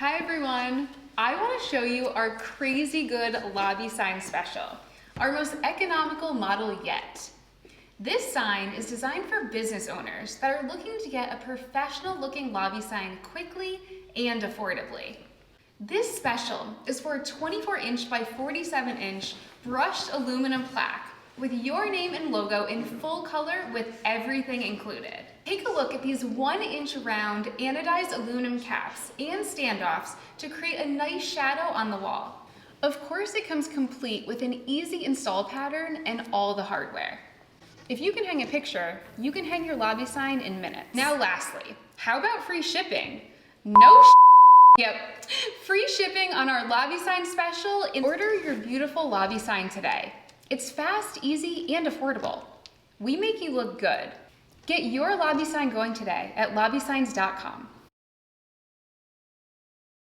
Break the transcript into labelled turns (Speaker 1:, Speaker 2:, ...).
Speaker 1: Hi everyone! I want to show you our crazy good lobby sign special, our most economical model yet. This sign is designed for business owners that are looking to get a professional looking lobby sign quickly and affordably. This special is for a 24-inch by 47-inch brushed aluminum plaque with your name and logo in full color with everything included. Take a look at these 1-inch round anodized aluminum caps and standoffs to create a nice shadow on the wall. Of course, it comes complete with an easy install pattern and all the hardware. If you can hang a picture, you can hang your lobby sign in minutes. Now lastly, how about free shipping? Yep, free shipping on our lobby sign special. Order your beautiful lobby sign today. It's fast, easy, and affordable. We make you look good. Get your lobby sign going today at LobbySigns.com.